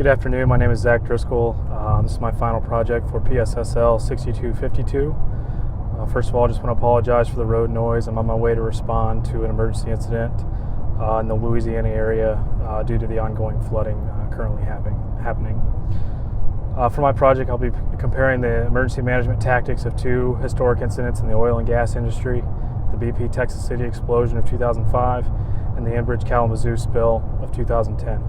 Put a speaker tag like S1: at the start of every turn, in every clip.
S1: Good afternoon, my name is Zach Driskell. This is my final project for PSSL 6252. First of all, I just want to apologize for the road noise. I'm on my way to respond to an emergency incident in the Louisiana area due to the ongoing flooding currently happening. For my project, I'll be comparing the emergency management tactics of two historic incidents in the oil and gas industry, the BP Texas City explosion of 2005 and the Enbridge Kalamazoo spill of 2010.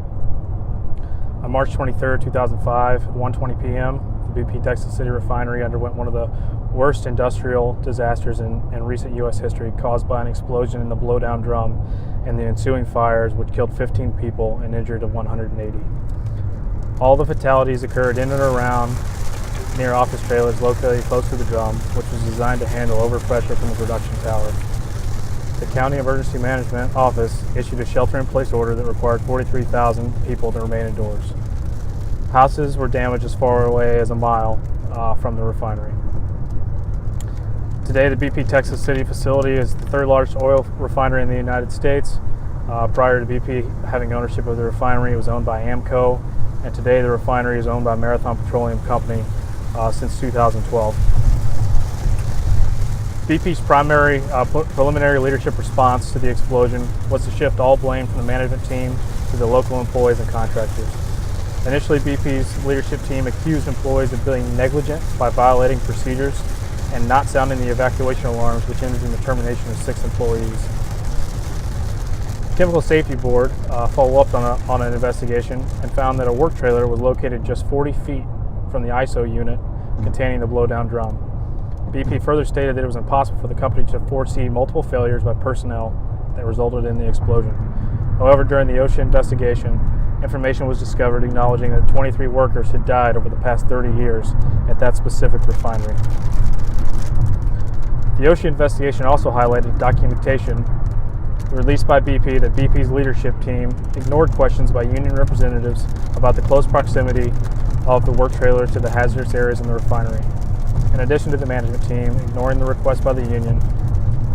S1: On March 23, 2005, at 1:20 p.m., the BP Texas City refinery underwent one of the worst industrial disasters in recent U.S. history, caused by an explosion in the blowdown drum and the ensuing fires, which killed 15 people and injured 180. All the fatalities occurred in and around near office trailers located close to the drum, which was designed to handle overpressure from the production tower. The County Emergency Management Office issued a shelter-in-place order that required 43,000 people to remain indoors. Houses were damaged as far away as a mile from the refinery. Today, the BP Texas City facility is the third largest oil refinery in the United States. Prior to BP having ownership of the refinery, it was owned by AMCO, and today the refinery is owned by Marathon Petroleum Company since 2012. BP's primary preliminary leadership response to the explosion was to shift all blame from the management team to the local employees and contractors. Initially, BP's leadership team accused employees of being negligent by violating procedures and not sounding the evacuation alarms, which ended in the termination of 6 employees. The Chemical Safety Board followed up on an investigation and found that a work trailer was located just 40 feet from the ISO unit containing the blowdown drum. BP further stated that it was impossible for the company to foresee multiple failures by personnel that resulted in the explosion. However, during the OSHA investigation, information was discovered acknowledging that 23 workers had died over the past 30 years at that specific refinery. The OSHA investigation also highlighted documentation released by BP that BP's leadership team ignored questions by union representatives about the close proximity of the work trailer to the hazardous areas in the refinery. In addition to the management team ignoring the request by the union,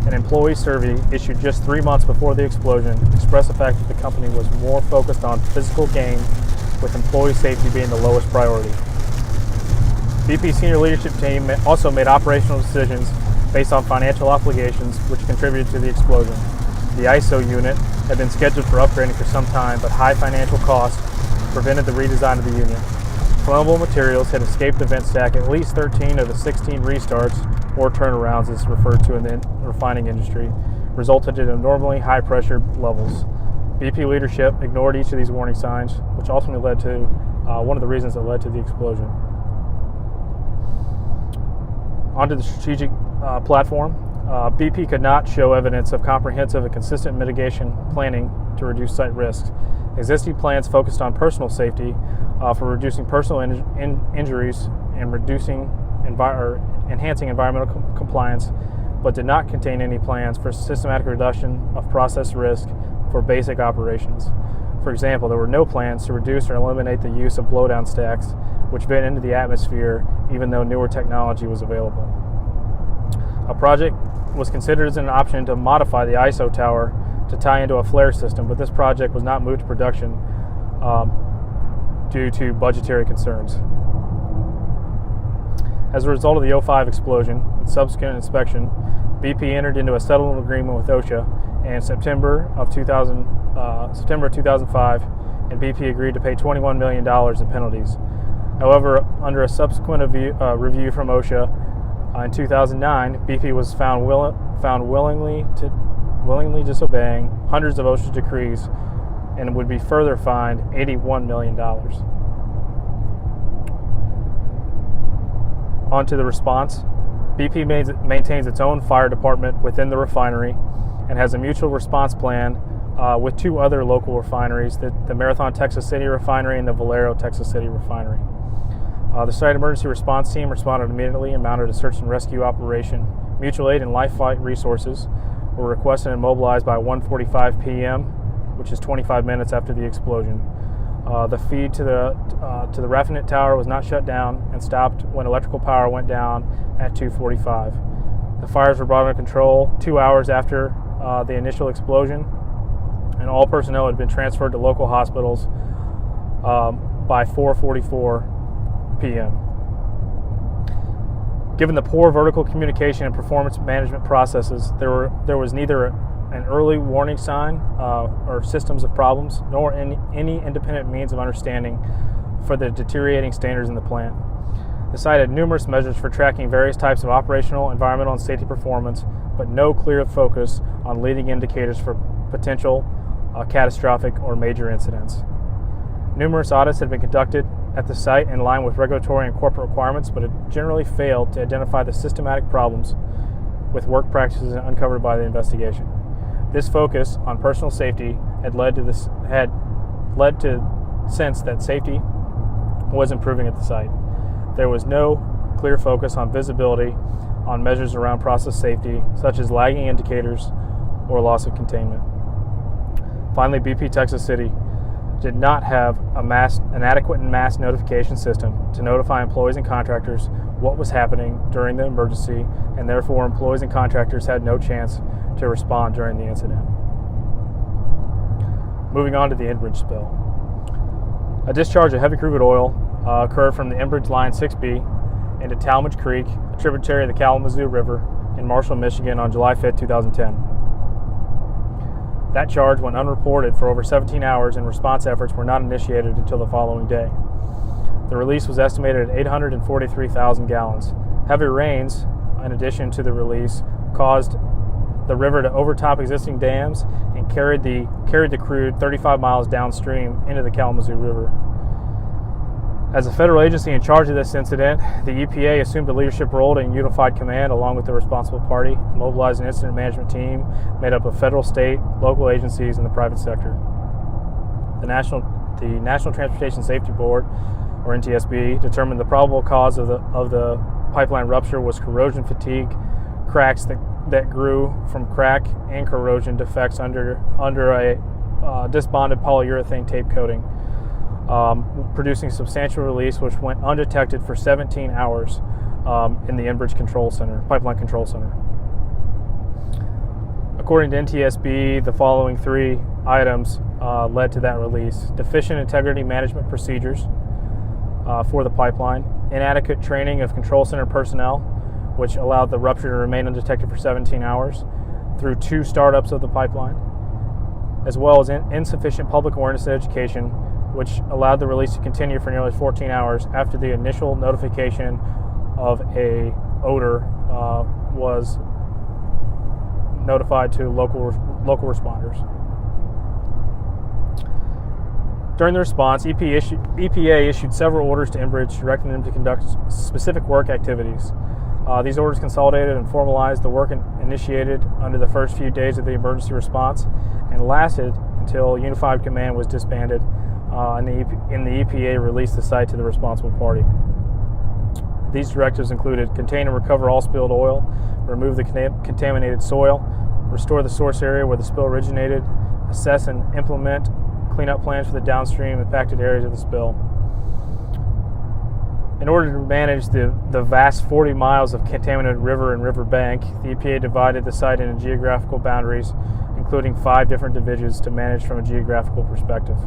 S1: an employee survey issued just 3 months before the explosion expressed the fact that the company was more focused on physical gain, with employee safety being the lowest priority. BP's senior leadership team also made operational decisions based on financial obligations, which contributed to the explosion. The ISO unit had been scheduled for upgrading for some time, but high financial costs prevented the redesign of the unit. Flammable materials had escaped the vent stack at least 13 of the 16 restarts, or turnarounds as referred to in the refining industry, resulted in abnormally high pressure levels. BP leadership ignored each of these warning signs, which ultimately led to one of the reasons that led to the explosion. Onto the strategic platform. BP could not show evidence of comprehensive and consistent mitigation planning to reduce site risks. Existing plans focused on personal safety for reducing personal injuries and enhancing environmental compliance, but did not contain any plans for systematic reduction of process risk for basic operations. For example, there were no plans to reduce or eliminate the use of blowdown stacks, which vent into the atmosphere even though newer technology was available. A project was considered as an option to modify the ISO tower to tie into a flare system, but this project was not moved to production due to budgetary concerns. As a result of the 05 explosion and subsequent inspection, BP entered into a settlement agreement with OSHA in September of 2005, and BP agreed to pay $21 million in penalties. However, under a subsequent review from OSHA in 2009, BP was found willingly disobeying hundreds of OSHA decrees and would be further fined $81 million. On to the response. BP maintains its own fire department within the refinery and has a mutual response plan with 2 other local refineries, the Marathon Texas City refinery and the Valero Texas City refinery. The site emergency response team responded immediately and mounted a search and rescue operation. Mutual aid and life flight resources were requested and mobilized by 1:45 p.m., which is 25 minutes after the explosion. The feed to the raffinate tower was not shut down and stopped when electrical power went down at 2:45. The fires were brought under control 2 hours after the initial explosion, and all personnel had been transferred to local hospitals by 4:44 p.m. Given the poor vertical communication and performance management processes, there was neither an early warning sign or systems of problems, nor any independent means of understanding for the deteriorating standards in the plant. The site had numerous measures for tracking various types of operational, environmental, and safety performance, but no clear focus on leading indicators for potential catastrophic or major incidents. Numerous audits had been conducted at the site in line with regulatory and corporate requirements, but it generally failed to identify the systematic problems with work practices uncovered by the investigation. This focus on personal safety had led to sense that safety was improving at the site. There was no clear focus on visibility on measures around process safety, such as lagging indicators or loss of containment. Finally, BP Texas City did not have an adequate and mass notification system to notify employees and contractors what was happening during the emergency, and therefore employees and contractors had no chance to respond during the incident. Moving on to the Enbridge spill. A discharge of heavy crude oil occurred from the Enbridge Line 6B into Talmadge Creek, a tributary of the Kalamazoo River in Marshall, Michigan on July 5, 2010. That charge went unreported for over 17 hours and response efforts were not initiated until the following day. The release was estimated at 843,000 gallons. Heavy rains, in addition to the release, caused the river to overtop existing dams and carried the crude 35 miles downstream into the Kalamazoo River. As a federal agency in charge of this incident, the EPA assumed a leadership role in unified command along with the responsible party, mobilized an incident management team made up of federal, state, local agencies, and the private sector. The National Transportation Safety Board, or NTSB, determined the probable cause of the pipeline rupture was corrosion fatigue, cracks that grew from crack and corrosion defects under a disbonded polyurethane tape coating, producing substantial release which went undetected for 17 hours in the Enbridge Pipeline Control Center. According to NTSB, the following three items led to that release: deficient integrity management procedures for the pipeline, inadequate training of control center personnel, which allowed the rupture to remain undetected for 17 hours through 2 startups of the pipeline, as well as insufficient public awareness and education, which allowed the release to continue for nearly 14 hours after the initial notification of a odor was notified to local responders. During the response, EPA issued several orders to Enbridge directing them to conduct specific work activities. These orders consolidated and formalized the work initiated under the first few days of the emergency response and lasted until Unified Command was disbanded and the EPA released the site to the responsible party. These directives included contain and recover all spilled oil, remove the contaminated soil, restore the source area where the spill originated, assess and implement cleanup plans for the downstream impacted areas of the spill. In order to manage the vast 40 miles of contaminated river and river bank, the EPA divided the site into geographical boundaries, including 5 different divisions to manage from a geographical perspective.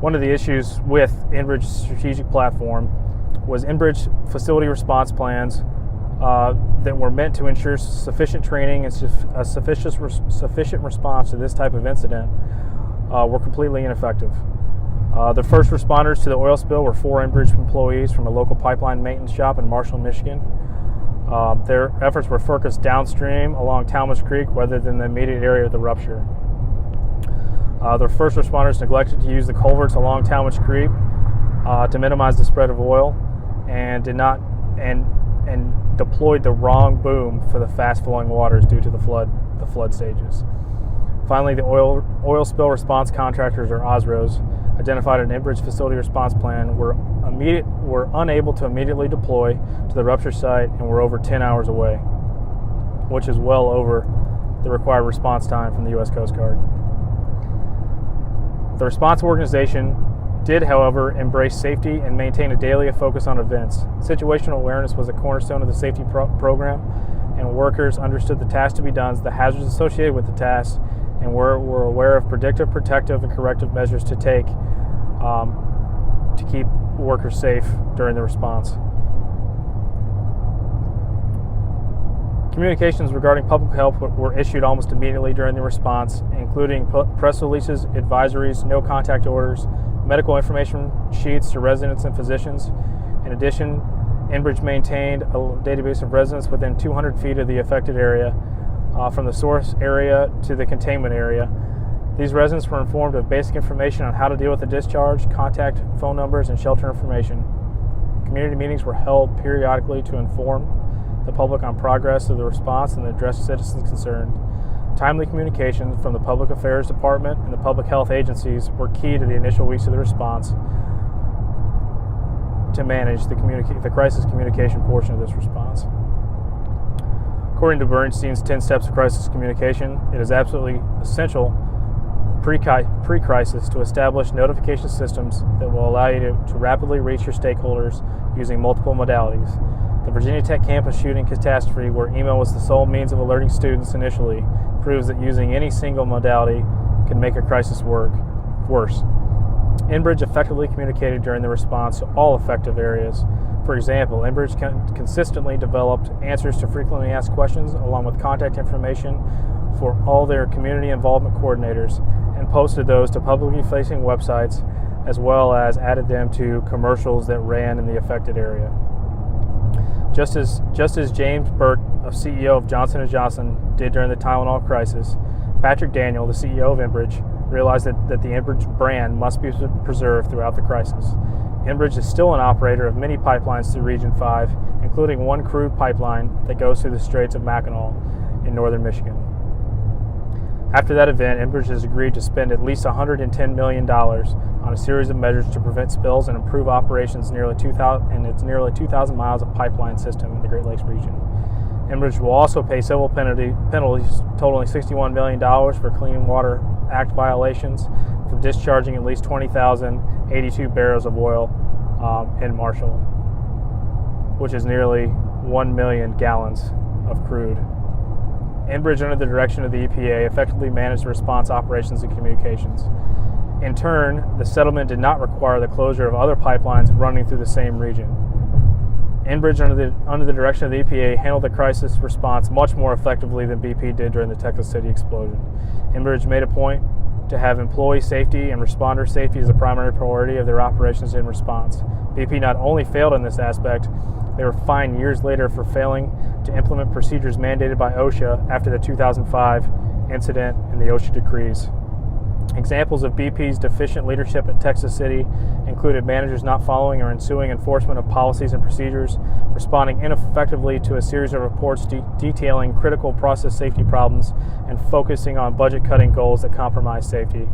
S1: One of the issues with Enbridge's strategic platform was Enbridge facility response plans that were meant to ensure sufficient training and a sufficient response to this type of incident were completely ineffective. The first responders to the oil spill were 4 Enbridge employees from a local pipeline maintenance shop in Marshall, Michigan. Their efforts were focused downstream along Talmadge Creek rather than the immediate area of the rupture. The first responders neglected to use the culverts along Talmadge Creek to minimize the spread of oil, and deployed the wrong boom for the fast-flowing waters due to the flood stages. Finally, the oil spill response contractors, or OSROs, identified an Enbridge facility response plan were unable to immediately deploy to the rupture site and were over 10 hours away, which is well over the required response time from the U.S. Coast Guard. The response organization did, however, embrace safety and maintain a daily focus on events. Situational awareness was a cornerstone of the safety program, and workers understood the task to be done, the hazards associated with the task, and we're aware of predictive, protective, and corrective measures to take to keep workers safe during the response. Communications regarding public health were issued almost immediately during the response, including press releases, advisories, no contact orders, medical information sheets to residents and physicians. In addition, Enbridge maintained a database of residents within 200 feet of the affected area, from the source area to the containment area. These residents were informed of basic information on how to deal with the discharge, contact phone numbers, and shelter information. Community meetings were held periodically to inform the public on progress of the response and address citizens concerned. Timely communications from the Public Affairs Department and the public health agencies were key to the initial weeks of the response to manage the crisis communication portion of this response. According to Bernstein's 10 Steps of Crisis Communication, it is absolutely essential pre-crisis to establish notification systems that will allow you to rapidly reach your stakeholders using multiple modalities. The Virginia Tech campus shooting catastrophe, where email was the sole means of alerting students initially, proves that using any single modality can make a crisis worse. Enbridge effectively communicated during the response to all affected areas. For example, Enbridge consistently developed answers to frequently asked questions along with contact information for all their community involvement coordinators and posted those to publicly facing websites, as well as added them to commercials that ran in the affected area. Just as James Burke, CEO of Johnson & Johnson, did during the Tylenol crisis, Patrick Daniel, the CEO of Enbridge, realized that the Enbridge brand must be preserved throughout the crisis. Enbridge is still an operator of many pipelines through Region 5, including one crude pipeline that goes through the Straits of Mackinac in northern Michigan. After that event, Enbridge has agreed to spend at least $110 million on a series of measures to prevent spills and improve operations in its nearly 2,000 miles of pipeline system in the Great Lakes region. Enbridge will also pay civil penalties totaling $61 million for Clean Water Act violations for discharging at least 20,082 barrels of oil in Marshall, which is nearly 1 million gallons of crude. Enbridge, under the direction of the EPA, effectively managed the response operations and communications. In turn, the settlement did not require the closure of other pipelines running through the same region. Enbridge, under the direction of the EPA, handled the crisis response much more effectively than BP did during the Texas City explosion. Enbridge made a point to have employee safety and responder safety as a primary priority of their operations in response. BP not only failed in this aspect, they were fined years later for failing to implement procedures mandated by OSHA after the 2005 incident in the OSHA decrees. Examples of BP's deficient leadership at Texas City included managers not following or ensuing enforcement of policies and procedures, responding ineffectively to a series of reports detailing critical process safety problems, and focusing on budget-cutting goals that compromise safety.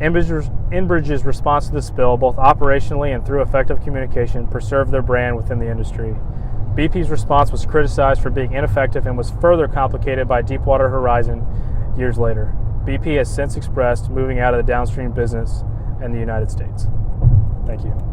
S1: Enbridge's response to the spill, both operationally and through effective communication, preserved their brand within the industry. BP's response was criticized for being ineffective and was further complicated by Deepwater Horizon years later. BP has since expressed moving out of the downstream business in the United States. Thank you.